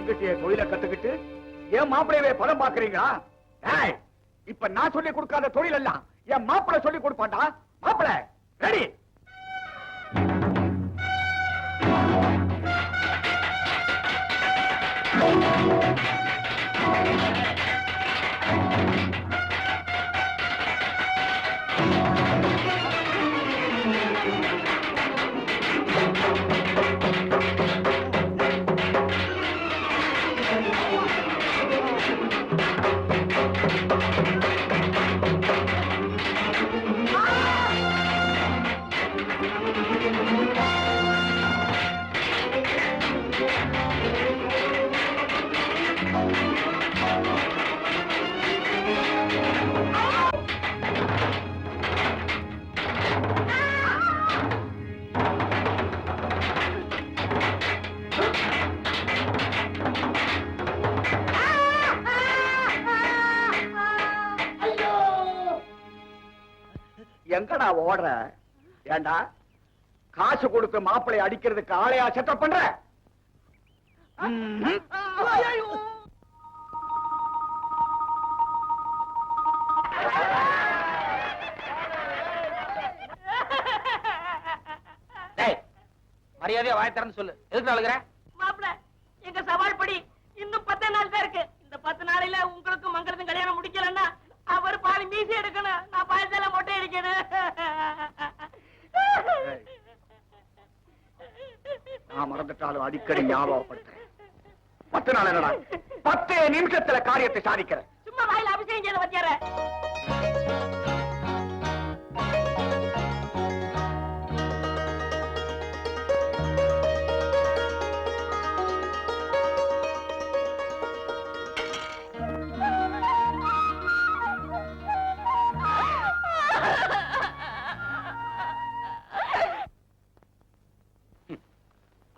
எங்கிட்டே தொழிலை கத்துக்கிட்டு என் மாப்பிளையவே பதம் பாக்குறீங்களா? இப்ப நான் சொல்லி கொடுக்காத தொழில் எல்லாம் என் மாப்பிளை சொல்லி கொடுப்பாண்டா. மாப்பிளை ரெடி? எங்கடா ஓடுற? ஏண்டா காசு கொடுத்து மாப்பிளை அடிக்கிறதுக்கு ஆளையா செட்டப் பண்ற? மரியாதையா வாய் திறந்து சொல்லு. எதுக்கு அழுகுற? மாப்பிள, எங்க சவால் படி இன்னும் 10 நாள் தான் இருக்கு. இந்த 10 நாளையில உங்களுக்கு மங்களத்தும் கல்யாணம் முடிக்கலன்னா அவர் பாதி மீசி எடுக்கணும், நான் பாயசால மொட்டை அடிக்கணும். நான் மறந்துட்டாலும் அடிக்கடி ஞாபகப்படுத்துறேன். 10 நாள் என்னடா, 10 நிமிஷத்துல காரியத்தை சாதிக்கிறேன். சும்மா வாயில அபிஷேகம் செய்த வச்சார.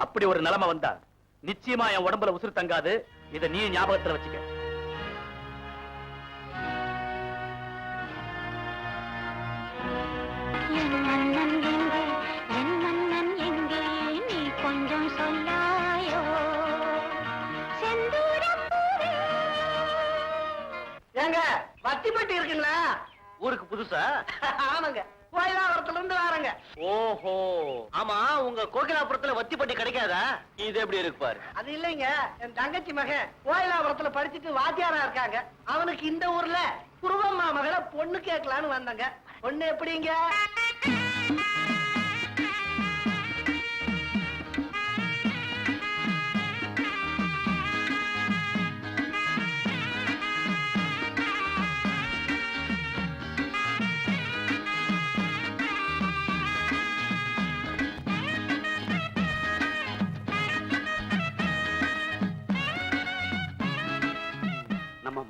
அப்படி ஒரு நிலைமை வந்தா நிச்சயமா என் உடம்புல உசுறு தங்காது. இதை நீ ஞாபகத்துல வச்சுக்க. ஏங்க வத்திப்பட்டி இருக்குங்களா? ஊருக்கு புதுசா? ஆமாங்க, கோயிலாபுரத்துல இருந்து வாரங்க. ஓஹோ, ஆமா, உங்க கோகிலாபுரத்துல வத்திப்பட்டி கிடைக்காதா? இது எப்படி இருக்கு பாரு. அது இல்லைங்க, என் தங்கச்சி மகன் கோயிலாபுரத்துல படிச்சுட்டு வாத்தியாரா இருக்காங்க. அவனுக்கு இந்த ஊர்ல குருவம்மா மகளை பொண்ணு கேட்கலான்னு வந்தாங்க. பொண்ணு எப்படிங்க?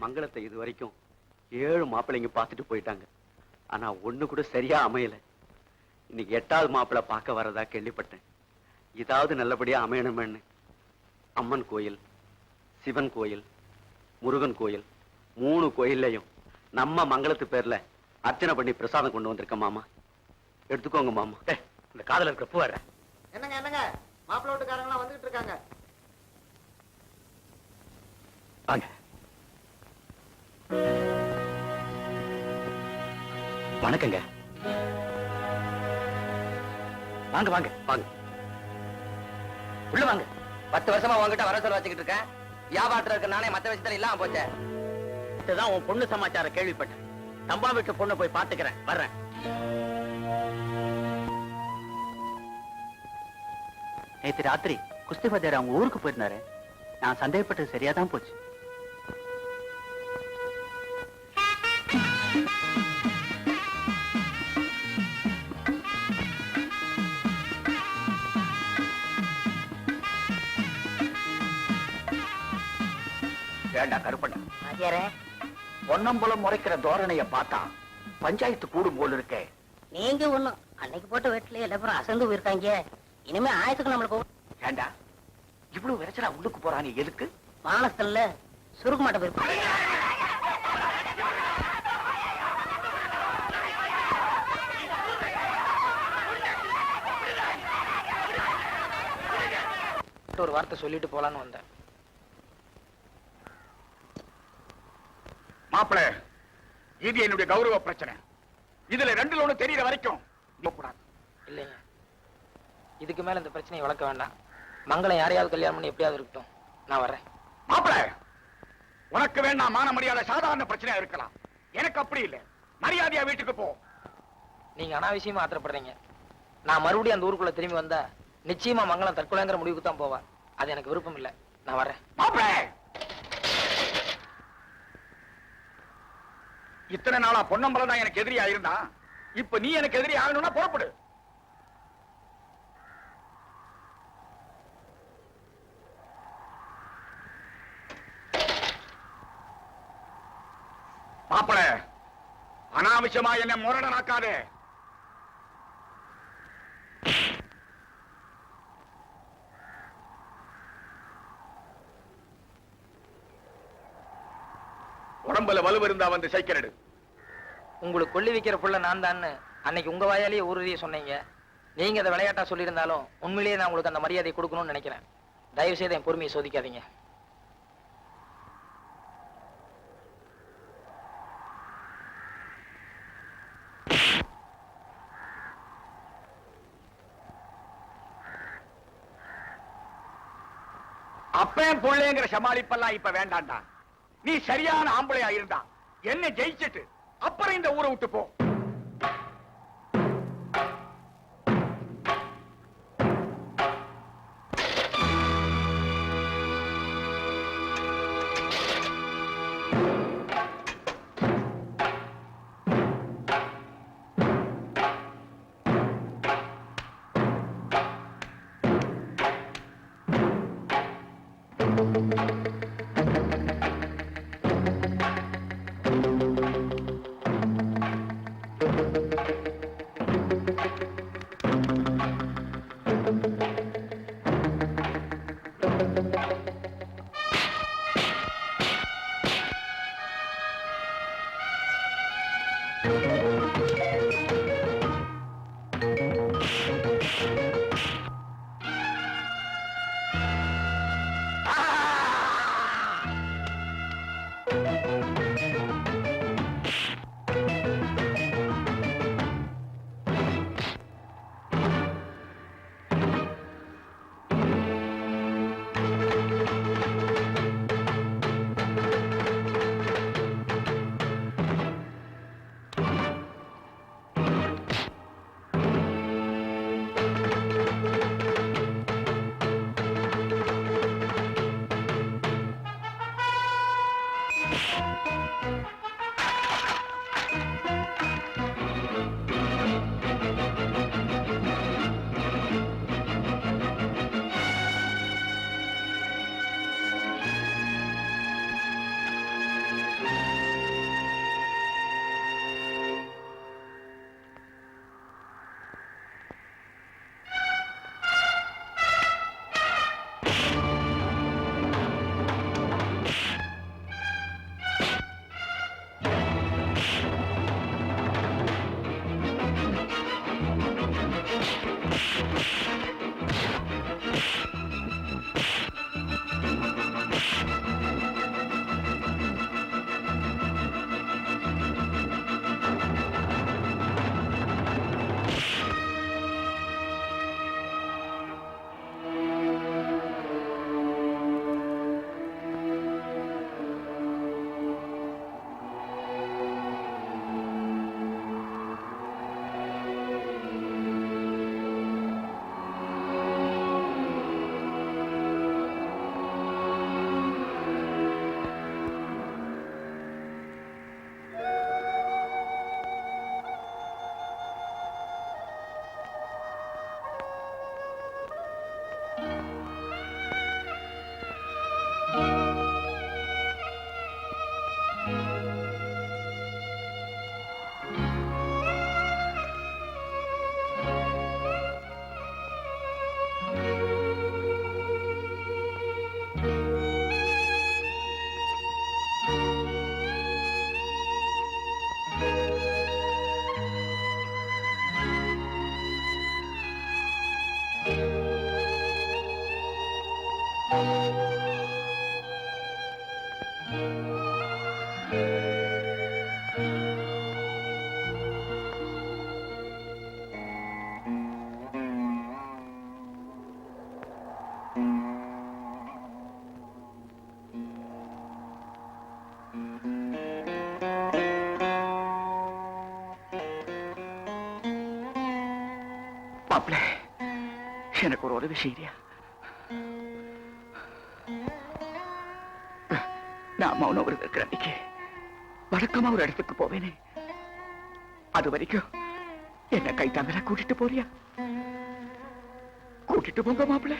மங்களத்தை இது வரைக்கும் 7 மாப்பிள்ளைங்க பார்த்துட்டு போயிட்டாங்க. ஆனா ஒண்ணு கூட சரியா அமையல. இன்னைக்கு 8வது மாப்பிள்ளை பார்க்க வரதா கேள்விப்பட்டேன். இதாவது நல்லபடியா அமையணும்னு அம்மன் கோயில், சிவன் கோயில், முருகன் கோயில் 3 கோயில்லையும் நம்ம மங்களத்து பேர்ல அர்ச்சனை பண்ணி பிரசாதம் கொண்டு வந்திருக்க மாமா. எடுத்துக்கோங்க மாமா. இந்த காதல இருக்கிற பூ வர. என்னங்க என்னங்க, மாப்பிள்ளை வீட்டுக்காரங்க வந்துகிட்டு இருக்காங்க. வாங்க வணக்கங்க. வாங்க வாங்க வாங்க, உள்ள வாங்க. 10 வருஷமா உங்ககிட்ட வர சொல்ல வச்சுக்கிட்டு இருக்கேன். வியாபாரத்துல இருக்க நானே மத்த விஷயத்துல இல்லாம போச்சேன். இதுதான் உன் பொண்ணு சமாச்சாரம் கேள்விப்பட்டேன். தம்பா வீட்டு பொண்ணு போய் பாத்துக்கிறேன், வர்றேன். நேத்து ராத்திரி குஸ்தி பத்தியார் அவங்க ஊருக்கு போயிருந்தாரு. நான் சந்தேகப்பட்டது சரியாதான் போச்சு. வேண்டா கருப்பண்ண, பொன்னம்பலம் முறைக்கிற தோரணைய பார்த்தா பஞ்சாயத்து கூடும் போல இருக்கே. நீங்க ஒண்ணும் அன்னைக்கு போட்ட வீட்டுல எல்லாரும் அசந்து போயிருக்காங்க. இனிமே ஆயத்துக்கு நம்மளுக்கு ஏண்டா இவ்வளவு விரைச்சலா உள்ளுக்கு போறானே எதுக்கு? மானஸ்தல்ல சுருக்க மாட்ட போயிருப்பாங்க. ஒரு வார்த்தை சொல்லிட்டு போலான்னு வந்தேன். மாப்பிள, இது என்னுடைய கௌரவ பிரச்சனை. இதுல ரெண்டுல ஒண்ணு தெரியற வரைக்கும் கூடாது. இல்லைங்க, இதுக்கு மேல இந்த பிரச்சனையை வளர்க்க வேண்டாம். மங்களம் யாரையாவது கல்யாணம் பண்ணி எப்படியாவது இருக்கட்டும், நான் வர்றேன். மாப்பிள, உனக்கு வேணா மான மரியாதை சாதாரண பிரச்சனையா இருக்கலாம். எனக்கு அப்படி இல்ல. மரியாதையா வீட்டுக்கு போ. நீங்க அனாவசியமா ஆத்திரப்படுறீங்க. நான் மறுபடியும் அந்த ஊருக்குள்ள திரும்பி வந்தா நிச்சயமா மங்களம் தற்கொலைங்கிற முடிவுக்கு தான் போவா. அது எனக்கு விருப்பம் இல்ல. நான் வர்றேன். மாப்பிள, இத்தனை நாளா பொன்னம்பலம் தான் எனக்கு எதிரியா இருந்தா, இப்ப நீ எனக்கு எதிரி ஆகணும்னா புறப்படு. மாப்பிள, அனாவசியமா என்ன முரடனாக்காதே. உடம்புல வலு இருந்தா வந்து சைக்கிள் எடு. உங்களுக்கு கொள்ளி வைக்கிற புள்ள நான் தான் அன்னைக்கு உங்க வாயாலேயே ஊருதிய சொன்னீங்க. நீங்க அதை விளையாட்டா சொல்லியிருந்தாலும் உண்மையிலேயே நான் உங்களுக்கு அந்த மரியாதை கொடுக்கணும்னு நினைக்கிறேன். தயவு செய்து என் பொறுமையை சோதிக்காதீங்க. அப்பன் பொள்ளைங்கிற சமாளிப்பெல்லாம் இப்ப வேண்டாண்டா. நீ சரியான ஆம்பளையா இருந்தா என்ன ஜெயிச்சிட்டு அப்புறம் இந்த ஊரை விட்டு போ. மாப்பிள்ள, எனக்கு ஒரு உதவி செய்யறியா? நான் மௌன விரதம் இருக்கிற அன்னைக்கு வழக்கமா ஒரு இடத்துக்கு போவேனே, அது வரைக்கும் என்ன கை தாங்கல கூட்டிட்டு போறியா? கூட்டிட்டு போங்க மாப்பிள்ள.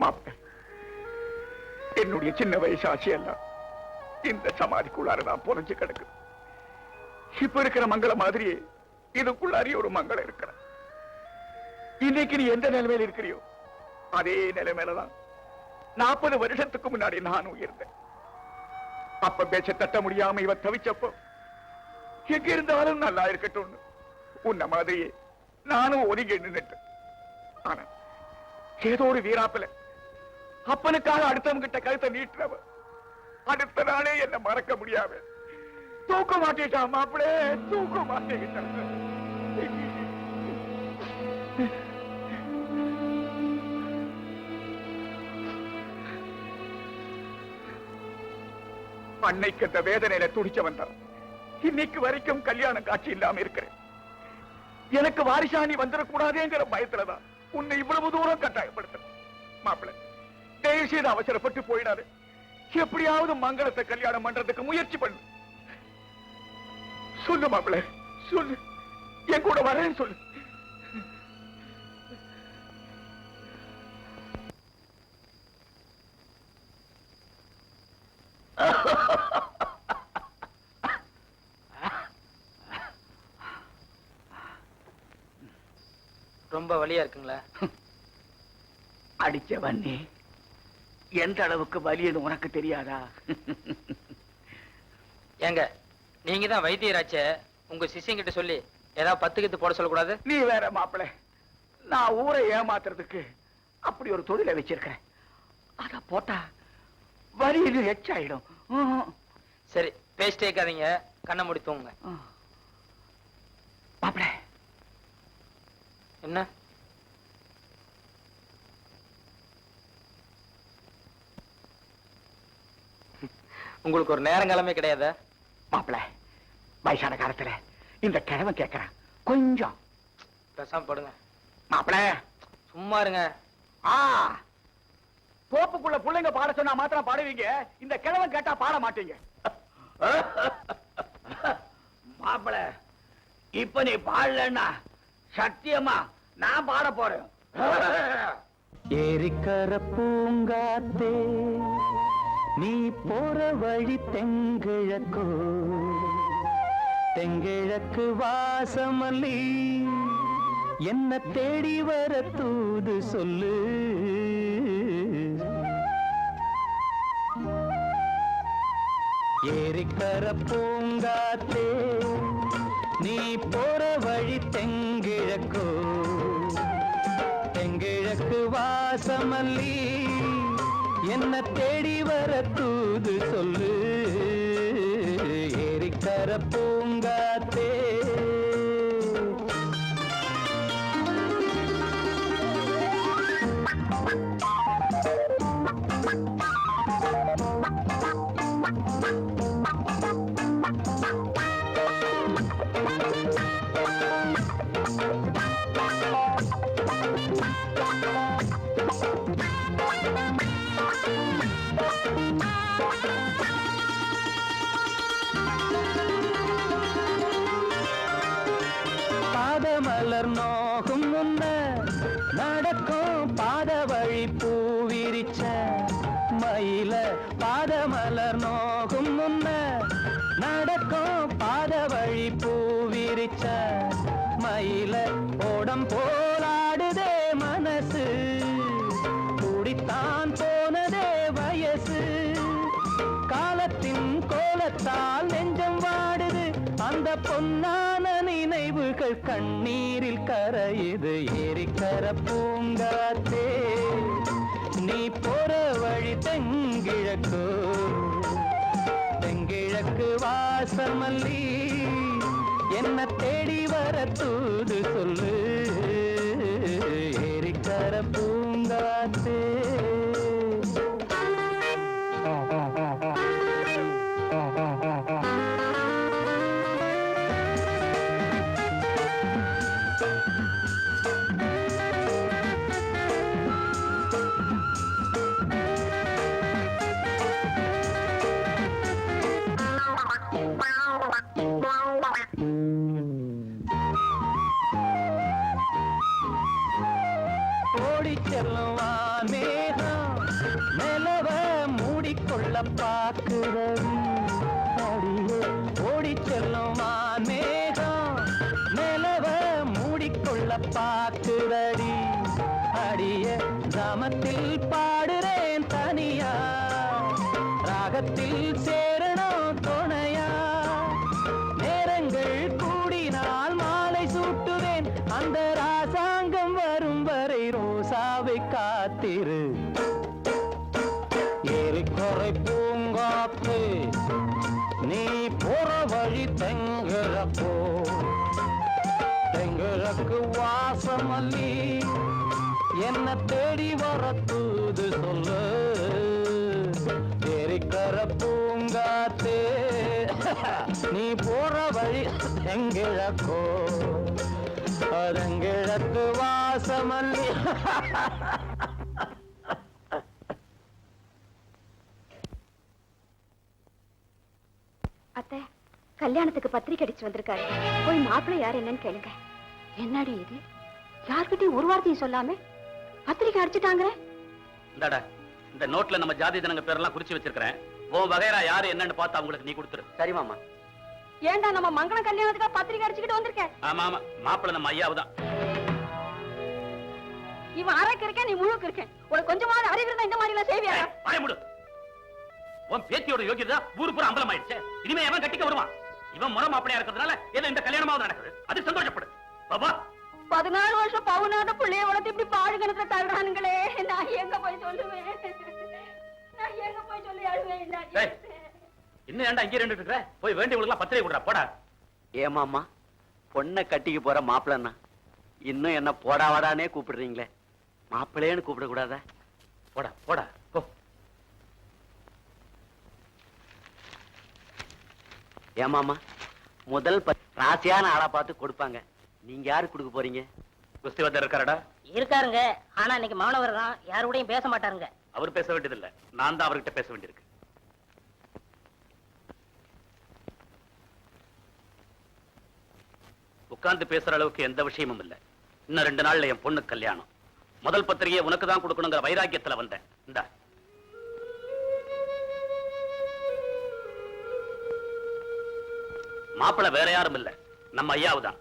மாப்பிள்ள, என்னுடைய சின்ன வயசு ஆசையெல்லாம் இந்த சமாதிக்குள்ளாரதான் புரஞ்சு கிடக்குது. இப்ப இருக்கிற மங்கள மாதிரியே இதுக்குள்ளாரி ஒரு மங்களம் இருக்கிற. இன்னைக்கு நீ எந்த நிலைமையில இருக்கிறியோ அதே நிலைமையிலதான் 40 வருஷத்துக்கு முன்னாடி நானும் இருந்தேன். அப்ப பேச்ச தட்ட முடியாம இவ தவிச்சப்போ எங்க இருந்தாலும் நல்லா இருக்கட்டும் உன்ன மாதிரியே நானும் ஒதுங்கி நின்னுட்டேன். ஆனா ஏதோ ஒரு வீராப்பில அப்பனுக்காக அடுத்தவங்க கிட்ட கழுத்தை நீட்டுறவ அடுத்த நாளே என்ன மறக்க முடியாம தூக்க மாட்டேட்டான் மாப்பிளே, தூக்க மாட்டேங்கிட்டான். அன்னைக்கு அந்த வேதனையில துடிச்சவன் தான் இன்னைக்கு வரைக்கும் கல்யாண காட்சி இல்லாம இருக்கிறேன். எனக்கு வாரிசாணி வந்துடக்கூடாதுங்கிற பயத்துலதான் உன்னை இவ்வளவு தூரம் கட்டாயப்படுத்த. மாப்பிள்ள, தயவு செய்து அவசரப்பட்டு போயிடாது. எப்படியாவது மங்களத்தை கல்யாணம் பண்றதுக்கு முயற்சி பண்ணு. சொல்லு மாப்பிள்ள, சொல்லு, என் கூட வரேன்னு சொல்லு. ரொம்ப வலியா இருக்குங்களா? அடிச்ச வண்ணே எந்த அளவுக்கு வலியது உனக்கு தெரியாதா? ஏங்க, நீங்க தான் வைத்தியராச்சே, உங்க சிஷ்யங்கிட்ட சொல்லி ஏதாவது 10 கத்து போட சொல்லக்கூடாது? நீ வேற மாப்பிள்ள, நான் ஊரை ஏமாத்துறதுக்கு அப்படி ஒரு தொழிலை வச்சிருக்கிறேன். அத போட்டா வலியில எச்சாயிடும். சரி, பேசிட்டே இருக்காதீங்க, கண்ணை மூடி தூங்குங்க. மாப்பிள்ள, என்ன? உங்களுக்கு ஒரு நேரங்காலமே கிடையாது. மாப்பிள்ள, வயசான காலத்துல இந்த கிழவன் கேட்கிறான், கொஞ்சம் பேசாம படுங்க. மாப்பிள்ள சும்மா இருங்க. தோப்புக்குள்ள பிள்ளைங்க பாட சொன்னா மாத்திரம் பாடுவீங்க, இந்த கிழவன் கேட்டா பாட மாட்டீங்க. மாப்பிள்ள, இப்ப நீ பாடலன்னா சத்தியமா நான் பாட போறேன். ஏரிக்கர பூங்காத்தே, நீ போற வழி தெங்கிழக்கோ, தெங்கிழக்கு வாசமல்லி என்ன தேடி வர தூது சொல்லு. ஏரிக்கர பூங்காத்தே, நீ போற வழி தெங்கிழக்கோ, தெங்கிழக்கு வாசமல்லி என்ன தேடி வர தூது சொல்லு. ஏரிக்கர பூங்காத்தே. பாதமலர் நோகும் முன்ன நடக்கும் பாத வழி பூவிரிச்ச மயில, பாதமலர் நோகும் முன்ன நடக்கும் பாத வழி பூவிரிச்ச மயில, ஓடம் போலாடுதே மனசு, குடித்தான் போனதே வயசு, காலத்தின் கோலத்தால் நெஞ்சம் வாடுது, அந்த பொன்னான நினைவுகள் கண்ணீரில் கரையுது. ஏரிக்கர பூங்காத்தே, நீ போற வழி தெங்க வாசமல்லி என்ன தேடி வர தூது சொல்லு ஏரிக்கர பூங்காத்தே ஓடி செல்லும் வானேகம் நிலவ மூடிக்கொள்ள பார்க்கிறது அடியே ஓடி செல்லும் வானேகம் நிலவ மூடிக்கொள்ள பார்க்கிறடி அடிய கிராமத்தில் பாடுறேன் தனியா ராகத்தில் சேரணும் துணையா நேரங்கள் கூடினால் மாலை சூட்டுவேன் அந்த ராசாங்கம் வரும் வரை ரோசாவை காத்திரு ஏரிக்கரை பூங்காத்து நீ போற வழி தெங்கிழக்கோ தெங்கிழக்கு வாசமல்லி என்ன தேடி வர தூது சொல்லு ஏரிக்கர பூங்காத்து நீ போற வழி தெங்கிழக்கோ அதங்கிழக்கு வாசமல்லி அத்தை கல்யாணத்துக்கு பத்திரிக்கை அடிச்சு வந்திருக்காரு போய் மாப்பிள்ளை யார் என்னன்னு கேளுங்க. என்னடி இது யார்கிட்டயும் ஒரு வார்த்தையும் சொல்லாம பத்திரிக்கை அடிச்சுட்டாங்க. இந்தாடா இந்த நோட்ல நம்ம ஜாதி ஜனங்க பேரெல்லாம் குறிச்சு வச்சிருக்கிறேன். உன் வகைரா யாரு என்னன்னு பார்த்து அவங்களுக்கு நீ கொடுத்துரு. சரி மாமா. ஏண்டா நம்ம மங்களம் கல்யாணத்துக்கு பத்திரிக்கை அடிச்சுக்கிட்டு வந்திருக்கேன். ஆமா ஆமா மாப்பிள்ளை நம்ம ஐயாவுதான். இவன் அரைக்கு இருக்கேன் நீ முழுக்க இருக்கேன். உனக்கு கொஞ்சமாவது அறிவு இருந்தா இந்த மாதிரி எல்லாம் செய்வியா? வாய மூடு. உன் பேத்தியோட யோகியதா ஊரு பூரா அம்பலம் ஆயிடுச்சு. இனிமே எவன் கட்டிக்க வருவான்? இவன் முறை மாப்பிளையா இருக்கிறதுனால ஏதோ இந்த கல்யாணமாவது நடக்குது. அது சந்தோஷப்படு பாபா. 14 வருஷம் பவுனாத பிள்ளைய வளர்த்து இப்படி பாடுகணத்துல தள்ளுறானுங்களே. நான் எங்க போய் சொல்லுவேன்? நான் எங்க போய் சொல்லி அழுவேன்? இன்னும் ஏன்டா இங்கே ரெண்டு இருக்கிற? போய் வேண்டியவங்களுக்கு பத்திரிகை கொடுறா போடா. ஏமாமா பொண்ணை கட்டிக்கு போற மாப்பிள்ளன்னா இன்னும் என்ன போடா வாடானே கூப்பிடுறீங்களே. மாப்பிள்ளையன்னு கூப்பிட கூடாதா? போடா போடா போ. ஏமாமா முதல் ராசியான ஆளா பார்த்து கொடுப்பாங்க. நீங்க யாரு கொடுக்க போறீங்க? குஸ்திவதர் இருக்காரடா? இருக்காருங்க. ஆனா இன்னைக்கு மாணவர் தான், யாரோடையும் பேச மாட்டாருங்க. அவர் பேச வேண்டியதில்லை, நான் தான் அவர்கிட்ட பேச வேண்டியிருக்கு. உட்கார்ந்து பேசுற அளவுக்கு எந்த விஷயமும் இல்ல. இன்னும் 2 நாள்ல என் பொண்ணு கல்யாணம். முதல் பத்திரிகையை உனக்கு தான் கொடுக்கணுங்கிற வைராக்கியத்துல வந்தேன். இந்தா மாப்பிள்ளை வேற யாரும் இல்ல, நம்ம ஐயாவுதான்.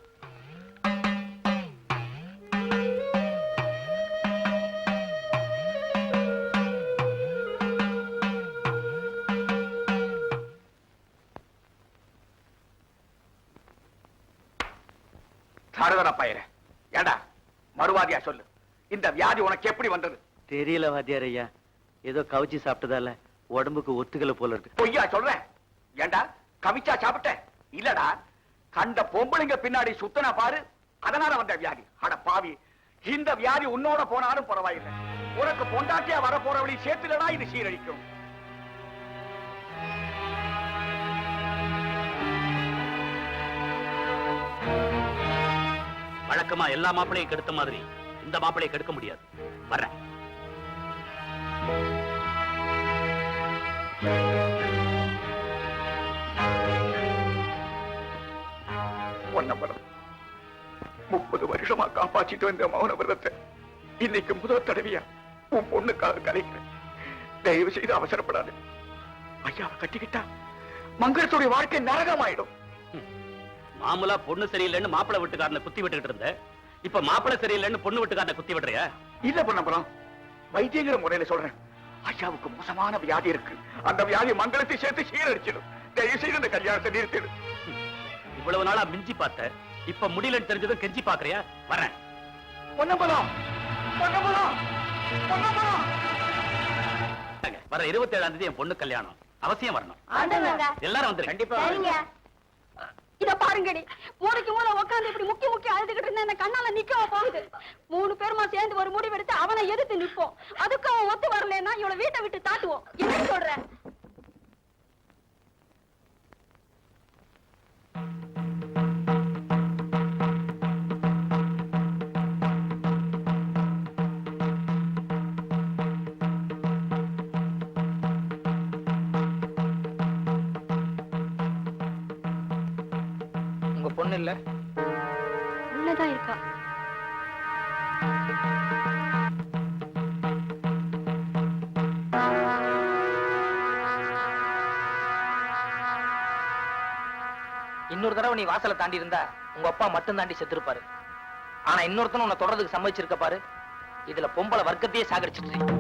பயிர ஏடா மறுவாதியா சொல்லு, இந்த வியாதி உனக்கு எப்படி வந்தது? தெரியல வாத்தியார் ஐயா, ஏதோ கவிச்சி சாப்பிட்டதால உடம்புக்கு ஒத்துக்கல போல இருக்கு. பொய்யா சொல்றேன்? ஏண்டா கவிச்சா சாப்பிட்ட? இல்லடா கண்ட பொம்பளைங்க பின்னாடி சுத்தனா பாரு, அதனால வந்த வியாதி. அட பாவி, இந்த வியாதி உன்னோட போனாலும் பரவாயில்லை, உனக்கு பொண்டாட்டியா வர போறவழி சேர்த்துலடா இது சீரழிக்கும். வழக்கமா எல்லா மாப்பிளையும் கெடுத்த மாதிரி இந்த மாப்பிளையை கெடுக்க முடியாது. வர்றேன். பொன்னம்பலம் 30 வருஷமா காப்பாற்றிட்டு வந்த மௌன விரதத்தை இன்னைக்கு முதல் தடவையா உன் பொண்ணுக்காக கலைக்கிறேன். தயவு செய்து அவசரப்படாது. ஐயாவை கட்டிக்கிட்டா மங்களத்துடைய வாழ்க்கை நரகமாயிடும். மாமூலா பொண்ணு சரியில்லைன்னு மாப்பிள்ளை வீட்டுக்காரனை குத்தி விட்டுக்கிட்டு இருந்த, இப்ப மாப்பிள்ளை சரியில்லைன்னு பொண்ணு வீட்டுக்காரனை குத்தி விடுறியா? இல்ல பொன்னம்பலம், வைத்தியங்கிற முறையில சொல்றேன். ஐயாவுக்கு மோசமான வியாதி இருக்கு, அந்த வியாதி மங்களத்தை சேர்த்து சீரடிச்சிடும். தயவு செய்து இந்த கல்யாணத்தை நிறுத்திடு. இவ்வளவு நாளா மிஞ்சி பார்த்த, இப்ப முடியலன்னு தெரிஞ்சதும் கெஞ்சி பாக்குறியா? வரேன். பொன்னம்பலம், பொன்னம்பலம், பொன்னம்பலம். வர 27ஆம் தேதி என் பொண்ணு கல்யாணம். அவசியம் வரணும். ஆண்டவங்க. எல்லாரும் வந்துருங்க. கண்டிப்பா. சரிங்க. இத பாருங்கடி, மூளைக்கு மூளை உட்கார்ந்து இப்படி முக்கி முக்கி அழுதுகிட்டு இருந்தா என்ன கண்ணால நிக்கவா போகுது? 3 பேருமா சேர்ந்து ஒரு முடிவு எடுத்து அவனை எதிர்த்து நிப்போம். அதுக்கு அவன் ஒத்து வரலன்னா இவளை வீட்டை விட்டு தாட்டுவோம். என்ன சொல்ற? உங்க பொண்ணு இல்ல? உள்ளதான் இருக்கா. இன்னொரு தடவை நீ வாசலை தாண்டி இருந்தா உங்க அப்பா மட்டும் தாண்டி செத்துருப்பாரு. ஆனா இன்னொருத்தனும் உன்னை தொடர்றதுக்கு சம்மதிச்சிருக்க பாரு. இதுல பொம்பளை வர்க்கத்தையே சாகடிச்சிட்டு.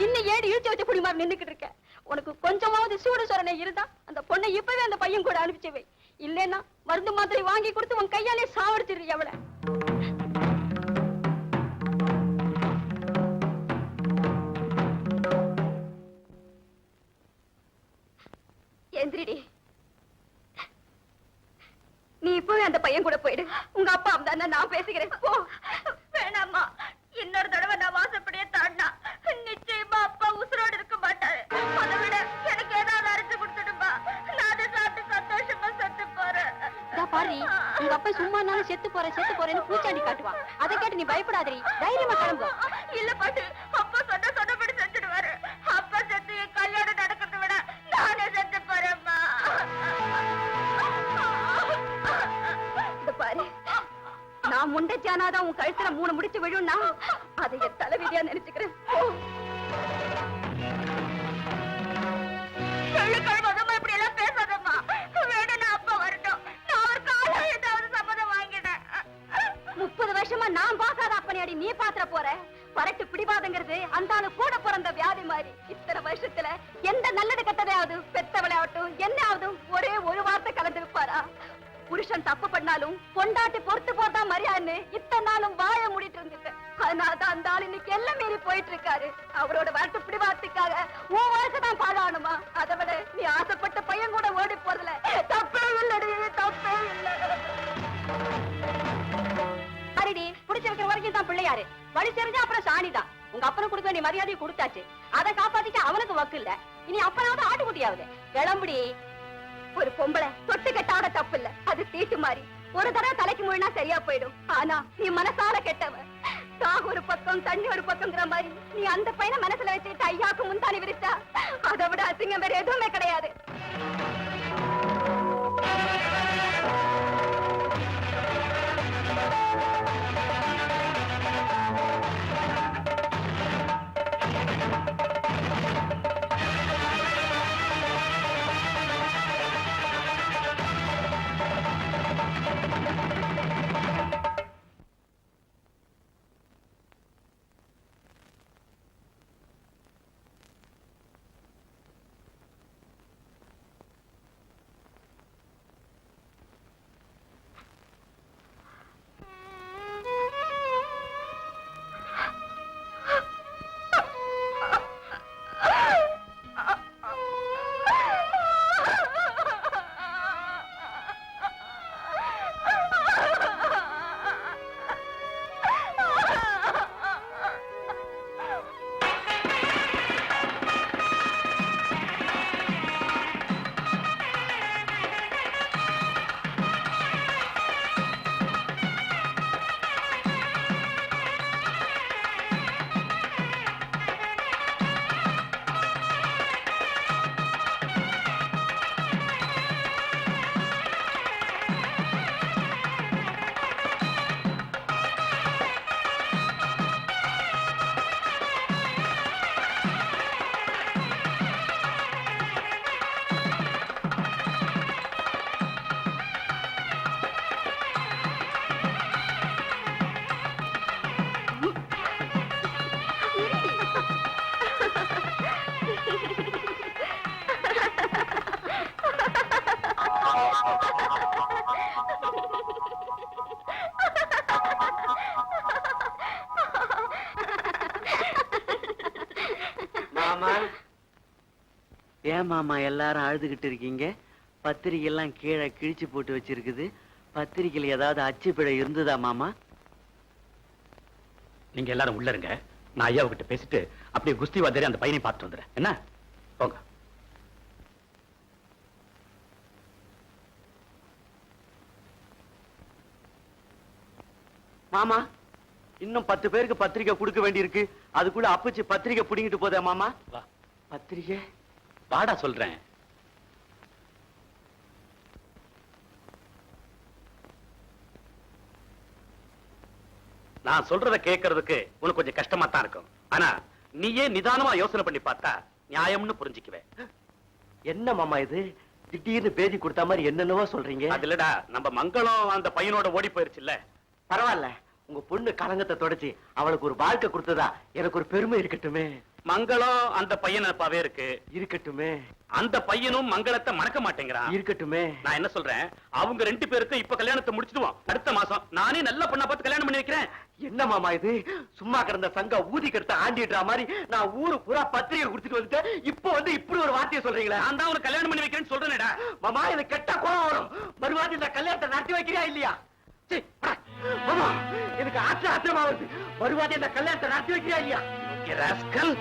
இன்னும் ஏடி இழுத்து வச்ச புடி மாதிரி நின்னுக்கிட்டு இருக்க? உனக்கு கொஞ்சமாவது சூடு சொரணை இருந்தா அந்த பொண்ணை இப்பவே அந்த பையன் கூட அனுப்பிச்சு வை. இல்லைன்னா மருந்து மாத்திரை வாங்கி கொடுத்து உன் கையாலே சாவடிச்சிரு எவள. எந்திரிடி. நீ இப்பவே அந்த பையன் கூட போயிடு. உங்க அப்பா தான் நான் பேசுகிறேன். போ. வேணாமா, இன்னொரு தடவை நான் வாசப்படியே தாண்டா நிச்சயமா அப்பா உசுரோடு இருக்க மாட்டாரு. அதை விட எனக்கு ஏதாவது அரைச்சு கொடுத்துடுமா, நான் அதை சாப்பிட்டு சந்தோஷமா செத்து போறேன். பாரு, உங்க அப்பா சும்மா நாளும் செத்து போறேன்னு பூச்சாண்டி காட்டுவான். அதை கேட்டு நீ பயப்படாதீ, தைரியமா கிளம்பு. இல்ல பாட்டு, அப்பா சொன்னபடி செத்துடுவாரு. அப்பா செத்து என் கல்யாணம் நடக்கிறத விட நானே செத்து போறேம்மா. பாரு, நான் முண்டைச்சானாதான் உன் கழுத்துல 3 முடிச்சு விழுன்னா அதை என் தலைவிதியா நினைச்சுக்கிறேன். இப்படி எல்லாம் பேசாதம்மா. வேணும்னா அப்பா வரட்டும், நான் ஒரு காலம் ஏதாவது சம்மதம் வாங்கினேன். 30 வருஷமா நான் பார்க்காத அப்பனையாடி நீ பாத்திர போற. பரட்டு பிடிவாதங்கிறது அந்த ஆளு கூட பிறந்த வியாதி மாதிரி. இத்தனை வருஷத்துல எந்த நல்லது கெட்டதையாவது பெத்தவளையாகட்டும் என்ன ஆகுதும் ஒரே ஒரு வார்த்தை கலந்துருப்பாரா? புருஷன் தப்பு பண்ணாலும் பொண்டாட்டி பொறுத்து போட்டா மரியாதைன்னு இத்தனை நாளும் வாய மூடிட்டு இருந்துட்டேன். அதனாலதான் அந்த ஆள் இன்னைக்கு எல்லாம் மீறி போயிட்டு இருக்காரு. அவரோட வரட்டு பிடிவாதத்துக்காக உன் வாழ்க்கை தான் பாழானுமா? அதை விட நீ ஆசைப்பட்ட பையன் கூட ஓடி போறதுல தப்பே இல்லடி, தப்பே இல்ல. சரிடி, பிடிச்சிருக்கிற வரைக்கும் தான் பிள்ளையாரு. வழி தெரிஞ்சா அப்புறம் சாணிதான். உங்க அப்பனை கொடுக்க வேண்டிய மரியாதையை கொடுத்தாச்சு. அதை காப்பாத்திக்க அவனுக்கு வக்கு இல்ல. இனி அப்பனாவது ஆட்டுக்குட்டியாவது. கிளம்புடி. ஒரு பொம்பளை தொட்டு கட்டாட தப்பு இல்ல, அது தீட்டு மாறி. ஒரு தடவை தலைக்கு முழுனா சரியா போயிடும். ஆனா நீ மனசால கெட்டவ. தாக ஒரு பக்கம் தண்ணி ஒரு பக்கம்ங்கிற மாதிரி நீ அந்த பையனை மனசுல வச்சுட்டு ஐயாக்கு முந்தானி விரிச்சா அதை விட அசிங்கம் வேற எதுவுமே கிடையாது. மாமா ஏன் மாமா எல்லாரும் அழுதுகிட்டு இருக்கீங்க? பத்திரிக்கை எல்லாம் கீழே கிழிச்சு போட்டு வச்சிருக்குது. பத்திரிக்கையில் ஏதாவது அச்சு பிழை இருந்ததா மாமா? நீங்க எல்லாரும் உள்ள இருங்க. நான் ஐயாவு கிட்ட பேசிட்டு அப்படியே குஸ்தி வாத்தியாரே அந்த பையனை பார்த்துட்டு வந்துடுறேன். என்ன போங்க. மாமா இன்னும் 10 பேருக்கு பத்திரிக்கை கொடுக்க வேண்டியிருக்கு. அதுக்குள்ள அப்பச்சி பத்திரிக்கை புடிங்கிட்டு போதே மாமா. வா பத்திரிக்கை வாடா சொல்றேன். நான் சொல்றத கேட்கறதுக்கு உனக்கு கொஞ்சம் கஷ்டமா தான் இருக்கும். ஆனா நீயே நிதானமா யோசனை பண்ணி பார்த்தா நியாயம்னு புரிஞ்சுக்குவேன். என்ன மாமா இது திடீர்னு பேதி கொடுத்த மாதிரி என்னென்னவோ சொல்றீங்க? அது இல்லடா, நம்ம மங்களம் அந்த பையனோட ஓடி போயிருச்சுல்ல. பரவாயில்ல, உங்க பொண்ணு கலங்கத்தை தொடச்சி அவளுக்கு ஒரு வாழ்க்கை கொடுத்ததா எனக்கு ஒரு பெருமை இருக்கட்டுமே. மங்களம் அந்த பையன் நினைப்பாவே இருக்கு. இருக்கட்டுமே. அந்த பையனும் மங்களத்தை மறக்க மாட்டேங்கிறான். இருக்கட்டுமே. நான் என்ன சொல்றேன், அவங்க 2 பேருக்கு இப்ப கல்யாணத்தை முடிச்சிடுவோம். அடுத்த மாசம் நானே நல்ல பொண்ணா பார்த்து கல்யாணம் பண்ணி வைக்கிறேன். என்ன மாமா இது சும்மா கிடந்த சங்க ஊதி கருத்த ஆண்டிடுற மாதிரி நான் ஊரு பூரா பத்திரிகை கொடுத்துட்டு வந்துட்டேன். இப்போ வந்து இப்படி ஒரு வார்த்தையை சொல்றீங்களா? நான் தான் உனக்கு கல்யாணம் பண்ணி வைக்கிறேன்னு சொல்றேன்டா. மாமா எனக்கு கெட்ட கோபம் வரும். மறுவாதி இந்த கல்யாணத்தை நடத்தி வைக்கிறியா இல்லையா? சீ, போடா. மாமா எனக்கு ஆத்திரமா வருது. மறுவாதி இந்த கல்யாணத்தை நடத்தி வைக்கிறியா இல்லையா? ராஸ்கல்,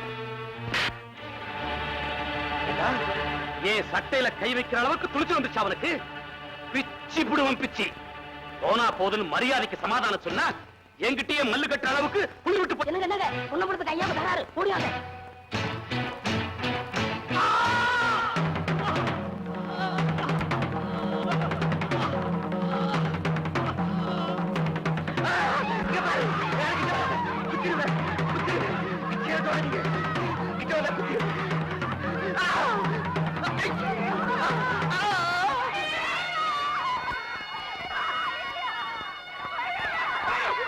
ஏன் சட்டையில கை வைக்கிற அளவுக்கு துணிச்சு வந்துச்சு அவனுக்கு. பிச்சி புடுவன் பிச்சி. போனா போதுன்னு மரியாதைக்கு சமாதானம் சொன்னா என்கிட்டயே மல்லு கட்டுற அளவுக்கு புள்ளி விட்டு போ. என்னங்க பொண்ணு படத்துக்கு ஐயா தராரு ஓடியாங்க.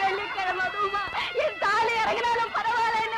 வெள்ளிக்கிழமை அதுவுமா என் தாலி இறங்கினாலும் பரவாயில்ல.